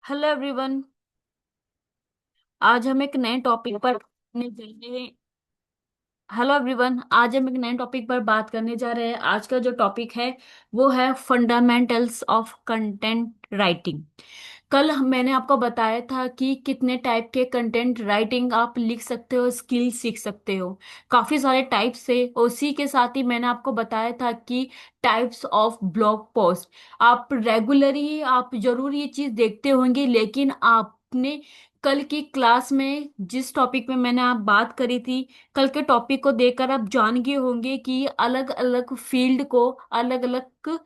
Hello everyone. आज हम एक नए टॉपिक पर करने जा रहे हैं। हेलो एवरीवन, आज हम एक नए टॉपिक पर बात करने जा रहे हैं। आज का जो टॉपिक है वो है फंडामेंटल्स ऑफ कंटेंट राइटिंग। मैंने आपको बताया था कि कितने टाइप के कंटेंट राइटिंग आप लिख सकते हो, स्किल सीख सकते हो। काफी सारे टाइप से। उसी के साथ ही मैंने आपको बताया था कि टाइप्स ऑफ ब्लॉग पोस्ट। आप रेगुलरली आप जरूर ये चीज देखते होंगे, लेकिन आपने कल की क्लास में जिस टॉपिक में मैंने आप बात करी थी, कल के टॉपिक को देखकर आप जान गए होंगे कि अलग अलग फील्ड को अलग अलग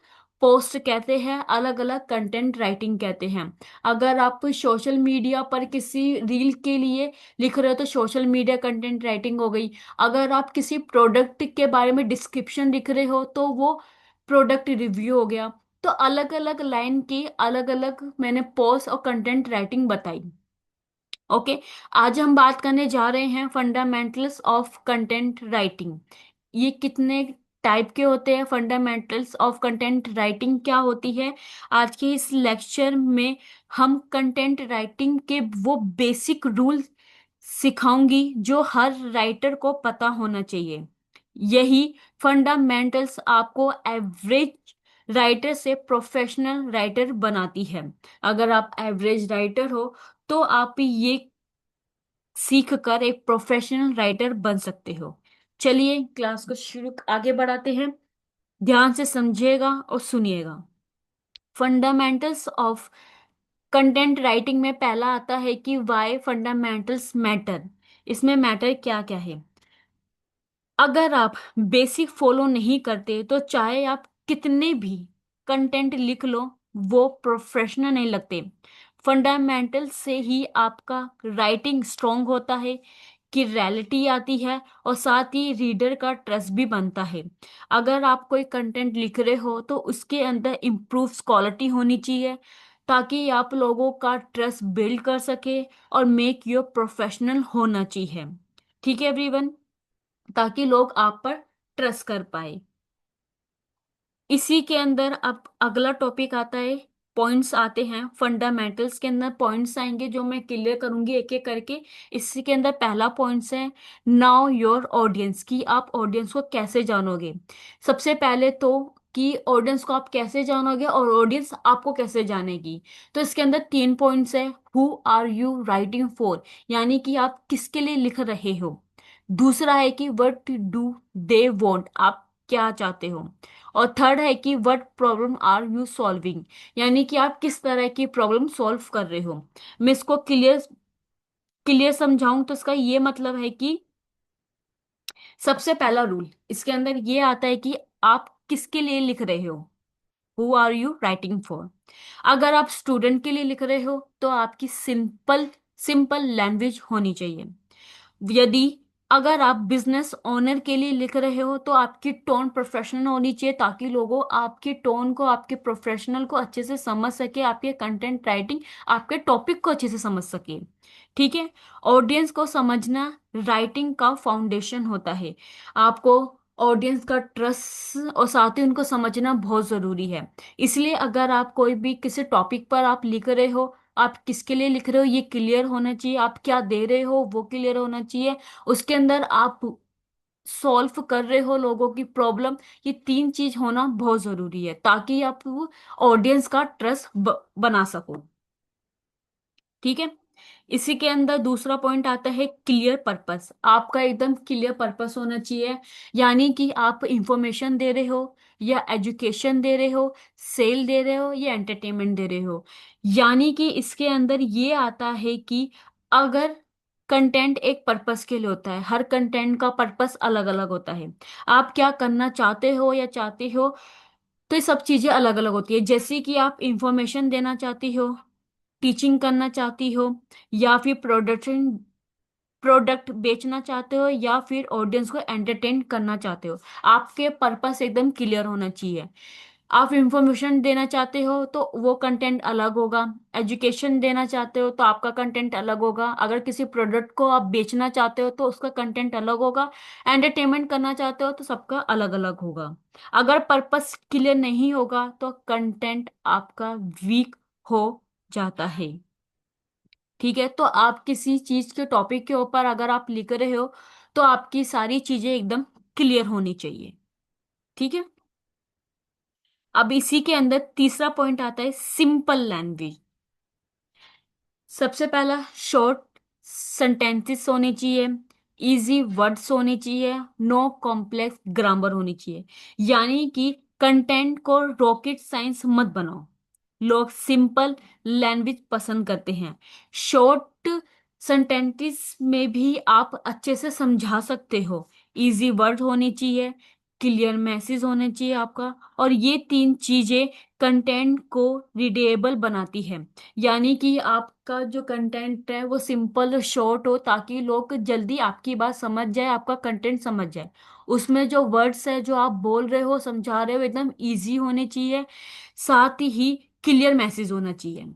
पोस्ट कहते हैं, अलग अलग कंटेंट राइटिंग कहते हैं। अगर आप सोशल मीडिया पर किसी रील के लिए लिख रहे हो तो सोशल मीडिया कंटेंट राइटिंग हो गई। अगर आप किसी प्रोडक्ट के बारे में डिस्क्रिप्शन लिख रहे हो तो वो प्रोडक्ट रिव्यू हो गया। तो अलग अलग लाइन की अलग अलग मैंने पोस्ट और कंटेंट राइटिंग बताई। ओके। आज हम बात करने जा रहे हैं फंडामेंटल्स ऑफ कंटेंट राइटिंग। ये कितने टाइप के होते हैं, फंडामेंटल्स ऑफ कंटेंट राइटिंग क्या होती है। आज के इस लेक्चर में हम कंटेंट राइटिंग के वो बेसिक रूल सिखाऊंगी जो हर राइटर को पता होना चाहिए। यही फंडामेंटल्स आपको एवरेज राइटर से प्रोफेशनल राइटर बनाती है। अगर आप एवरेज राइटर हो तो आप ये सीख कर एक प्रोफेशनल राइटर बन सकते हो। चलिए क्लास को शुरू आगे बढ़ाते हैं। ध्यान से समझिएगा और सुनिएगा। फंडामेंटल्स ऑफ कंटेंट राइटिंग में पहला आता है कि वाई फंडामेंटल्स मैटर। इसमें मैटर क्या क्या है। अगर आप बेसिक फॉलो नहीं करते तो चाहे आप कितने भी कंटेंट लिख लो, वो प्रोफेशनल नहीं लगते। फंडामेंटल से ही आपका राइटिंग स्ट्रांग होता है, की रियलिटी आती है और साथ ही रीडर का ट्रस्ट भी बनता है। अगर आप कोई कंटेंट लिख रहे हो तो उसके अंदर इम्प्रूव क्वालिटी होनी चाहिए, ताकि आप लोगों का ट्रस्ट बिल्ड कर सके और मेक योर प्रोफेशनल होना चाहिए। ठीक है एवरीवन, ताकि लोग आप पर ट्रस्ट कर पाए। इसी के अंदर अब अगला टॉपिक आता है, पॉइंट्स आते हैं। फंडामेंटल्स के अंदर पॉइंट्स आएंगे जो मैं क्लियर करूंगी एक एक करके। इसी के अंदर पहला पॉइंट्स है नाउ योर ऑडियंस, की आप ऑडियंस को कैसे जानोगे। सबसे पहले तो कि ऑडियंस को आप कैसे जानोगे और ऑडियंस आपको कैसे जानेगी। तो इसके अंदर तीन पॉइंट्स है। Who are you writing for, यानी कि आप किसके लिए लिख रहे हो। दूसरा है कि व्हाट डू दे वांट, आप क्या चाहते हो। और थर्ड है कि what problem are you solving, यानी कि आप किस तरह की प्रॉब्लम सॉल्व कर रहे हो। मैं इसको क्लियर क्लियर समझाऊं तो इसका ये मतलब है कि सबसे पहला रूल इसके अंदर ये आता है कि आप किसके लिए लिख रहे हो। Who are you writing for. अगर आप स्टूडेंट के लिए लिख रहे हो तो आपकी सिंपल सिंपल लैंग्वेज होनी चाहिए। यदि अगर आप बिजनेस ओनर के लिए लिख रहे हो तो आपकी टोन प्रोफेशनल होनी चाहिए, ताकि लोगों आपके टोन को, आपके प्रोफेशनल को अच्छे से समझ सके, आपके कंटेंट राइटिंग, आपके टॉपिक को अच्छे से समझ सके। ठीक है। ऑडियंस को समझना राइटिंग का फाउंडेशन होता है। आपको ऑडियंस का ट्रस्ट और साथ ही उनको समझना बहुत जरूरी है। इसलिए अगर आप कोई भी किसी टॉपिक पर आप लिख रहे हो, आप किसके लिए लिख रहे हो ये क्लियर होना चाहिए। आप क्या दे रहे हो वो क्लियर होना चाहिए। उसके अंदर आप सॉल्व कर रहे हो लोगों की प्रॉब्लम, ये तीन चीज होना बहुत जरूरी है, ताकि आप ऑडियंस का ट्रस्ट बना सको। ठीक है। इसी के अंदर दूसरा पॉइंट आता है क्लियर पर्पस। आपका एकदम क्लियर पर्पस होना चाहिए, यानी कि आप इंफॉर्मेशन दे रहे हो या एजुकेशन दे रहे हो, सेल दे रहे हो या एंटरटेनमेंट दे रहे हो। यानी कि इसके अंदर ये आता है कि अगर कंटेंट एक पर्पस के लिए होता है, हर कंटेंट का पर्पस अलग अलग होता है। आप क्या करना चाहते हो या चाहते हो, तो ये सब चीजें अलग अलग होती है। जैसे कि आप इंफॉर्मेशन देना चाहती हो, टीचिंग करना चाहती हो, या फिर प्रोडक्ट बेचना चाहते हो, या फिर ऑडियंस को एंटरटेन करना चाहते हो। आपके पर्पस एकदम क्लियर होना चाहिए। आप इंफॉर्मेशन देना चाहते हो तो वो कंटेंट अलग होगा। एजुकेशन देना चाहते हो तो आपका कंटेंट अलग होगा। अगर किसी प्रोडक्ट को आप बेचना चाहते हो तो उसका कंटेंट अलग होगा। एंटरटेनमेंट करना चाहते हो तो सबका अलग अलग होगा। अगर पर्पस क्लियर नहीं होगा तो कंटेंट आपका वीक हो जाता है। ठीक है, तो आप किसी चीज के टॉपिक के ऊपर अगर आप लिख रहे हो तो आपकी सारी चीजें एकदम क्लियर होनी चाहिए। ठीक है। अब इसी के अंदर तीसरा पॉइंट आता है सिंपल लैंग्वेज। सबसे पहला, शॉर्ट सेंटेंसेस होने चाहिए, इजी वर्ड्स होने चाहिए, नो कॉम्प्लेक्स ग्रामर होनी चाहिए। यानी कि कंटेंट को रॉकेट साइंस मत बनाओ। लोग सिंपल लैंग्वेज पसंद करते हैं। शॉर्ट सेंटेंसेस में भी आप अच्छे से समझा सकते हो। इजी वर्ड होने चाहिए, क्लियर मैसेज होने चाहिए आपका, और ये तीन चीजें कंटेंट को रीडेबल बनाती है। यानी कि आपका जो कंटेंट है वो सिंपल शॉर्ट हो, ताकि लोग जल्दी आपकी बात समझ जाए, आपका कंटेंट समझ जाए। उसमें जो वर्ड्स है जो आप बोल रहे हो, समझा रहे हो, एकदम इजी होने चाहिए। साथ ही क्लियर मैसेज होना चाहिए।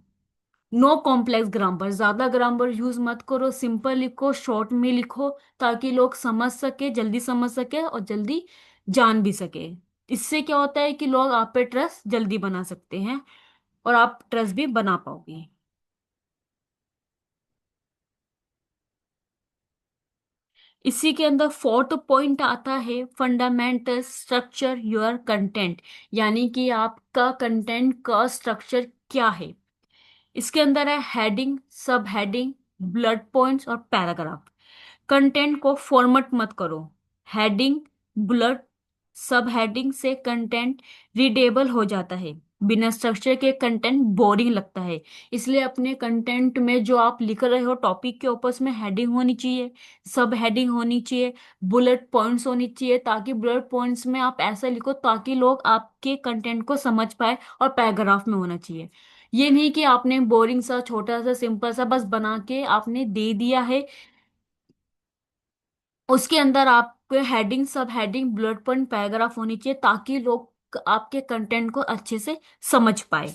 नो कॉम्प्लेक्स ग्रामर, ज्यादा ग्रामर यूज मत करो, सिंपल लिखो, शॉर्ट में लिखो, ताकि लोग समझ सके, जल्दी समझ सके और जल्दी जान भी सके। इससे क्या होता है कि लोग आप पे ट्रस्ट जल्दी बना सकते हैं और आप ट्रस्ट भी बना पाओगे। इसी के अंदर फोर्थ पॉइंट आता है फंडामेंटल स्ट्रक्चर योर कंटेंट। यानी कि आपका कंटेंट का स्ट्रक्चर क्या है। इसके अंदर है हेडिंग, सब हेडिंग, ब्लड पॉइंट्स और पैराग्राफ। कंटेंट को फॉर्मेट मत करो। हेडिंग, ब्लड, सब हेडिंग से कंटेंट रीडेबल हो जाता है। बिना स्ट्रक्चर के कंटेंट बोरिंग लगता है। इसलिए अपने कंटेंट में जो आप लिख रहे हो टॉपिक के ऊपर, उसमें हेडिंग होनी चाहिए, सब हेडिंग होनी चाहिए, बुलेट पॉइंट्स होनी चाहिए, ताकि बुलेट पॉइंट्स में आप ऐसा लिखो ताकि लोग आपके कंटेंट को समझ पाए, और पैराग्राफ में होना चाहिए। ये नहीं कि आपने बोरिंग सा छोटा सा सिंपल सा बस बना के आपने दे दिया है। उसके अंदर आपके हेडिंग, सब हेडिंग, बुलेट पॉइंट, पैराग्राफ होनी चाहिए, ताकि लोग आपके कंटेंट को अच्छे से समझ पाए।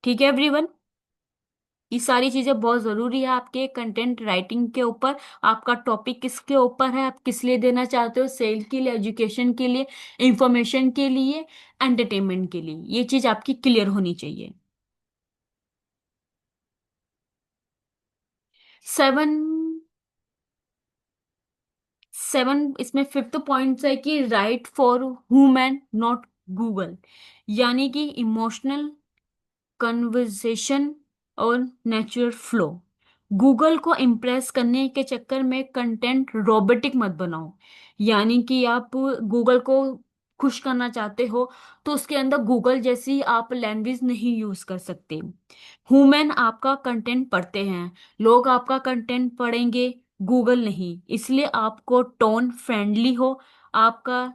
ठीक है एवरीवन, ये सारी चीजें बहुत जरूरी है आपके कंटेंट राइटिंग के ऊपर। आपका टॉपिक किसके ऊपर है, आप किस लिए देना चाहते हो, सेल के लिए, एजुकेशन के लिए, इंफॉर्मेशन के लिए, एंटरटेनमेंट के लिए, ये चीज आपकी क्लियर होनी चाहिए। 7, 7 इसमें फिफ्थ पॉइंट है कि right for human not Google. यानी कि इमोशनल कन्वर्सेशन और नेचुरल फ्लो। गूगल को इम्प्रेस करने के चक्कर में कंटेंट रोबोटिक मत बनाओ। यानी कि आप गूगल को खुश करना चाहते हो तो उसके अंदर गूगल जैसी आप लैंग्वेज नहीं यूज कर सकते। ह्यूमन आपका कंटेंट पढ़ते हैं, लोग आपका कंटेंट पढ़ेंगे, गूगल नहीं। इसलिए आपको टोन फ्रेंडली हो। आपका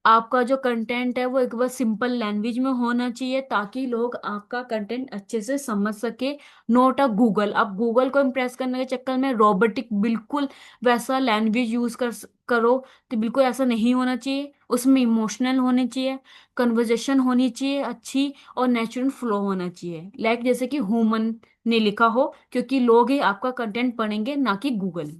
आपका जो कंटेंट है वो एक बार सिंपल लैंग्वेज में होना चाहिए, ताकि लोग आपका कंटेंट अच्छे से समझ सके। नोट अ गूगल, आप गूगल को इम्प्रेस करने के चक्कर में रोबोटिक बिल्कुल वैसा लैंग्वेज यूज करो, तो बिल्कुल ऐसा नहीं होना चाहिए। उसमें इमोशनल होने चाहिए, कन्वर्जेशन होनी चाहिए अच्छी, और नेचुरल फ्लो होना चाहिए, लाइक जैसे कि ह्यूमन ने लिखा हो, क्योंकि लोग ही आपका कंटेंट पढ़ेंगे, ना कि गूगल।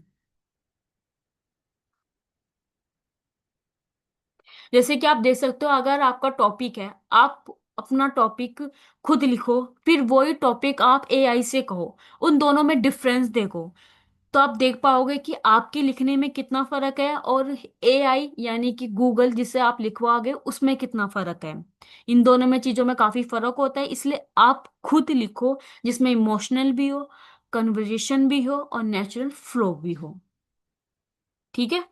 जैसे कि आप देख सकते हो, अगर आपका टॉपिक है, आप अपना टॉपिक खुद लिखो, फिर वही टॉपिक आप एआई से कहो, उन दोनों में डिफरेंस देखो, तो आप देख पाओगे कि आपके लिखने में कितना फर्क है, और एआई यानी कि गूगल जिसे आप लिखवाओगे उसमें कितना फर्क है। इन दोनों में चीजों में काफी फर्क होता है, इसलिए आप खुद लिखो, जिसमें इमोशनल भी हो, कन्वर्जेशन भी हो और नेचुरल फ्लो भी हो। ठीक है।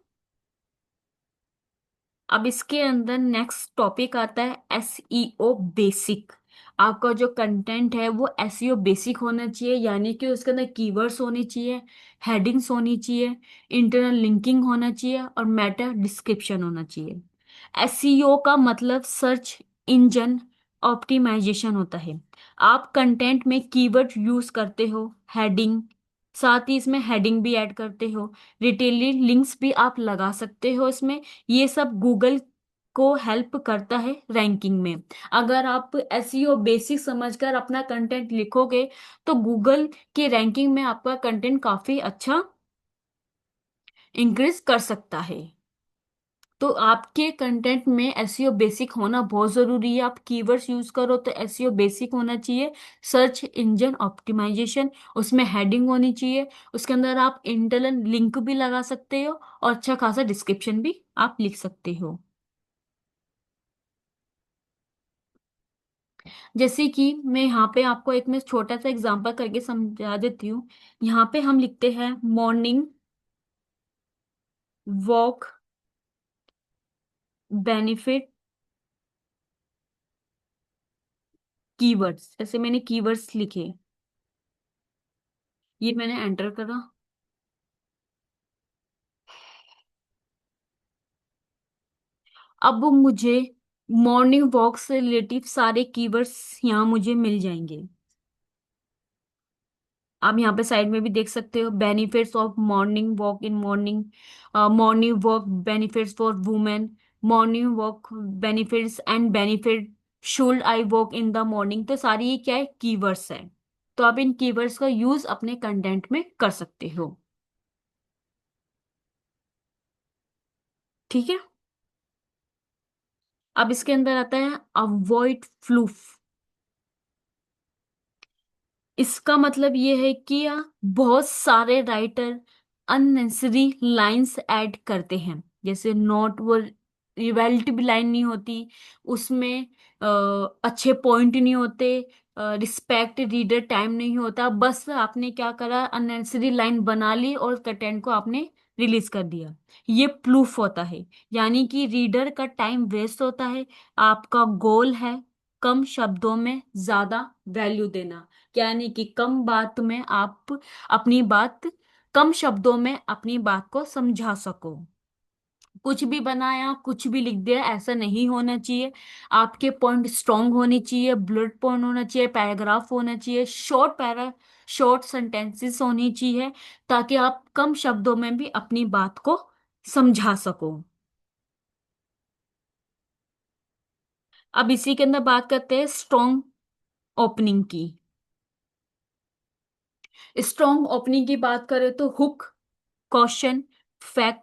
अब इसके अंदर नेक्स्ट टॉपिक आता है एसईओ बेसिक। आपका जो कंटेंट है वो एसईओ बेसिक होना चाहिए, यानी कि उसके अंदर कीवर्ड्स होनी चाहिए, हेडिंग्स होनी चाहिए, इंटरनल लिंकिंग होना चाहिए और मेटा डिस्क्रिप्शन होना चाहिए। एसईओ का मतलब सर्च इंजन ऑप्टिमाइजेशन होता है। आप कंटेंट में कीवर्ड यूज करते हो, हेडिंग, साथ ही इसमें हेडिंग भी ऐड करते हो, रिटेलिंग लिंक्स भी आप लगा सकते हो इसमें। ये सब गूगल को हेल्प करता है रैंकिंग में। अगर आप एसईओ बेसिक समझकर अपना कंटेंट लिखोगे तो गूगल की रैंकिंग में आपका कंटेंट काफी अच्छा इंक्रीज कर सकता है। तो आपके कंटेंट में एसईओ बेसिक होना बहुत जरूरी है। आप कीवर्ड्स यूज करो तो एसईओ बेसिक होना चाहिए। सर्च इंजन ऑप्टिमाइजेशन, उसमें हेडिंग होनी चाहिए। उसके अंदर आप इंटरनल लिंक भी लगा सकते हो और अच्छा खासा डिस्क्रिप्शन भी आप लिख सकते हो। जैसे कि मैं यहाँ पे आपको एक मैं छोटा सा एग्जांपल करके समझा देती हूँ। यहाँ पे हम लिखते हैं मॉर्निंग वॉक बेनिफिट कीवर्ड्स, जैसे मैंने कीवर्ड्स लिखे, ये मैंने एंटर करा। अब मुझे मॉर्निंग वॉक से रिलेटिव सारे कीवर्ड्स यहाँ मुझे मिल जाएंगे। आप यहाँ पे साइड में भी देख सकते हो, benefits of morning walk in morning, morning walk benefits for women, morning walk benefits and benefit should I walk in the morning. तो सारी ये क्या है, कीवर्ड्स है। तो आप इन कीवर्ड्स का यूज अपने कंटेंट में कर सकते हो। ठीक है। अब इसके अंदर आता है अवॉइड फ्लूफ। इसका मतलब ये है कि बहुत सारे राइटर अननेसेसरी लाइंस ऐड करते हैं। जैसे नोट वो रिवेल्टिव लाइन नहीं होती, उसमें अच्छे पॉइंट नहीं होते, रिस्पेक्ट रीडर टाइम नहीं होता। बस आपने क्या करा, अननेसेसरी लाइन बना ली और कंटेंट को आपने रिलीज कर दिया। ये प्रूफ होता है, यानी कि रीडर का टाइम वेस्ट होता है। आपका गोल है कम शब्दों में ज्यादा वैल्यू देना, यानी कि कम बात में आप अपनी बात, कम शब्दों में अपनी बात को समझा सको। कुछ भी बनाया कुछ भी लिख दिया ऐसा नहीं होना चाहिए। आपके पॉइंट स्ट्रांग होने चाहिए, बुलेट पॉइंट होना चाहिए, पैराग्राफ होना चाहिए, शॉर्ट सेंटेंसेस होनी चाहिए, ताकि आप कम शब्दों में भी अपनी बात को समझा सको। अब इसी के अंदर बात करते हैं स्ट्रॉन्ग ओपनिंग की। स्ट्रॉन्ग ओपनिंग की बात करें तो हुक, क्वेश्चन, फैक्ट,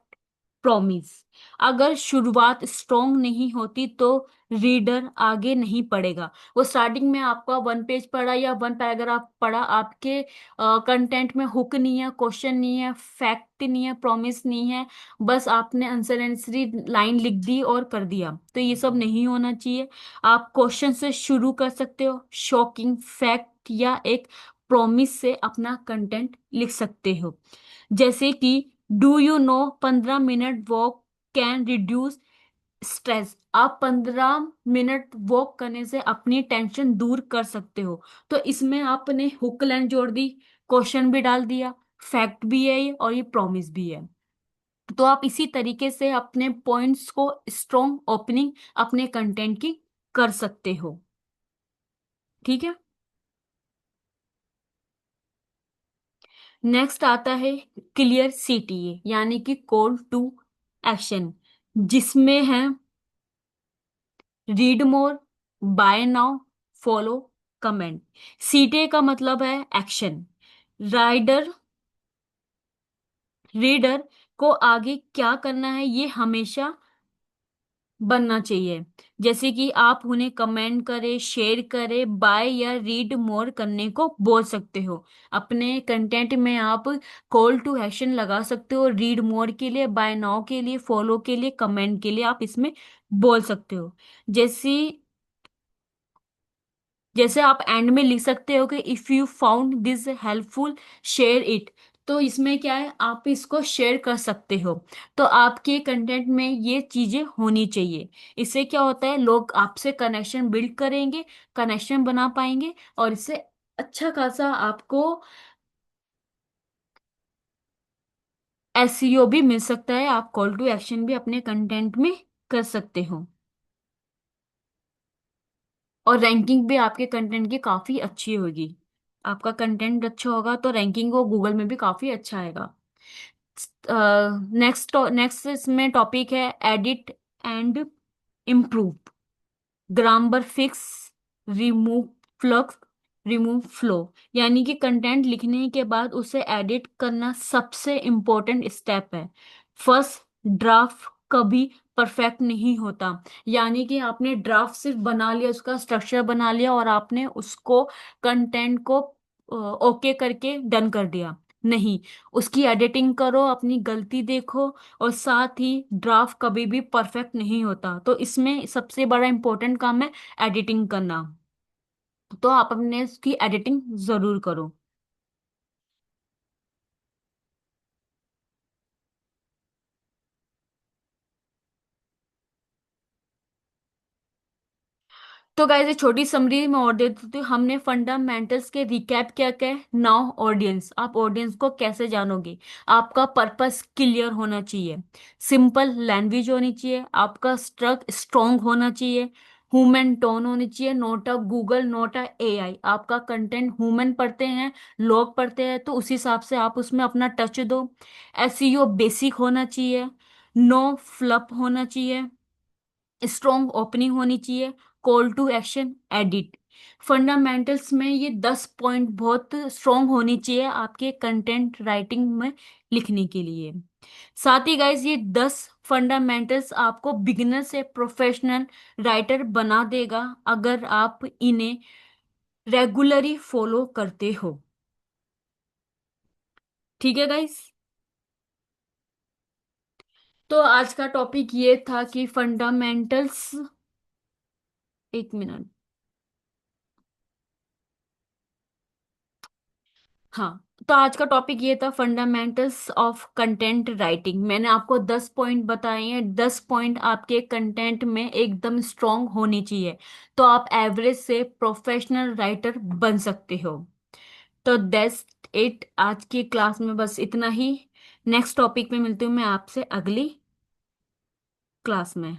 प्रॉमिस। अगर शुरुआत स्ट्रॉन्ग नहीं होती तो रीडर आगे नहीं पढ़ेगा। वो स्टार्टिंग में आपका वन पेज पढ़ा या वन पैराग्राफ पढ़ा, आपके कंटेंट में हुक नहीं है, क्वेश्चन नहीं है, फैक्ट नहीं है, प्रॉमिस नहीं है, बस आपने आंसर आंसरी लाइन लिख दी और कर दिया, तो ये सब नहीं होना चाहिए। आप क्वेश्चन से शुरू कर सकते हो, शॉकिंग फैक्ट या एक प्रॉमिस से अपना कंटेंट लिख सकते हो। जैसे कि do you know 15 minute walk can reduce stress. आप 15 मिनट वॉक करने से अपनी टेंशन दूर कर सकते हो। तो इसमें आपने हुक लाइन जोड़ दी, क्वेश्चन भी डाल दिया, फैक्ट भी है ये और ये प्रॉमिस भी है। तो आप इसी तरीके से अपने पॉइंट्स को स्ट्रॉन्ग ओपनिंग अपने कंटेंट की कर सकते हो। ठीक है। नेक्स्ट आता है क्लियर सीटीए, यानी कि कॉल टू एक्शन, जिसमें है read more, buy now, follow, comment. सीटे का मतलब है एक्शन। राइडर रीडर को आगे क्या करना है ये हमेशा बनना चाहिए। जैसे कि आप उन्हें कमेंट करे, शेयर करे, बाय या रीड मोर करने को बोल सकते हो। अपने कंटेंट में आप कॉल टू एक्शन लगा सकते हो, रीड मोर के लिए, बाय नाउ के लिए, फॉलो के लिए, कमेंट के लिए आप इसमें बोल सकते हो। जैसे जैसे आप एंड में लिख सकते हो कि if you found this helpful share it. तो इसमें क्या है, आप इसको शेयर कर सकते हो। तो आपके कंटेंट में ये चीजें होनी चाहिए। इससे क्या होता है, लोग आपसे कनेक्शन बिल्ड करेंगे, कनेक्शन बना पाएंगे, और इससे अच्छा खासा आपको एसईओ भी मिल सकता है। आप कॉल टू एक्शन भी अपने कंटेंट में कर सकते हो, और रैंकिंग भी आपके कंटेंट की काफी अच्छी होगी। आपका कंटेंट अच्छा होगा तो रैंकिंग वो गूगल में भी काफी अच्छा आएगा। नेक्स्ट इसमें टॉपिक है edit and improve, grammar fix, remove flux, remove flow. यानी कि कंटेंट लिखने के बाद उसे एडिट करना सबसे इम्पोर्टेंट स्टेप है। फर्स्ट ड्राफ्ट कभी परफेक्ट नहीं होता। यानी कि आपने ड्राफ्ट सिर्फ बना लिया, उसका स्ट्रक्चर बना लिया और आपने उसको कंटेंट को ओके करके डन कर दिया। नहीं, उसकी एडिटिंग करो, अपनी गलती देखो। और साथ ही ड्राफ्ट कभी भी परफेक्ट नहीं होता, तो इसमें सबसे बड़ा इंपॉर्टेंट काम है एडिटिंग करना। तो आप अपने उसकी एडिटिंग जरूर करो। तो गाइस एक छोटी समरी में और दे देती हूँ। हमने फंडामेंटल्स के रिकैप क्या क्या है। नाउ ऑडियंस, आप ऑडियंस को कैसे जानोगे। आपका पर्पस क्लियर होना चाहिए, सिंपल लैंग्वेज होनी चाहिए, आपका स्ट्रक स्ट्रॉन्ग होना चाहिए, ह्यूमन टोन होनी चाहिए, note a Google note a AI. आपका कंटेंट ह्यूमन पढ़ते हैं, लोग पढ़ते हैं, तो उस हिसाब से आप उसमें अपना टच दो। एसईओ बेसिक होना चाहिए, नो फ्लप होना चाहिए, स्ट्रॉन्ग ओपनिंग होनी चाहिए, call to action edit. Fundamentals में ये 10 पॉइंट बहुत स्ट्रॉन्ग होनी चाहिए आपके कंटेंट राइटिंग में लिखने के लिए। साथ ही गाइस ये 10 फंडामेंटल्स आपको बिगिनर से प्रोफेशनल राइटर बना देगा अगर आप इन्हें रेगुलरली फॉलो करते हो। ठीक है गाइस। तो आज का टॉपिक ये था कि फंडामेंटल्स, एक मिनट। हाँ, तो आज का टॉपिक ये था फंडामेंटल्स ऑफ कंटेंट राइटिंग। मैंने आपको 10 पॉइंट बताए हैं। 10 पॉइंट आपके कंटेंट में एकदम स्ट्रांग होनी चाहिए, तो आप एवरेज से प्रोफेशनल राइटर बन सकते हो। तो दैट्स इट, आज की क्लास में बस इतना ही। नेक्स्ट टॉपिक में मिलती हूँ मैं आपसे अगली क्लास में।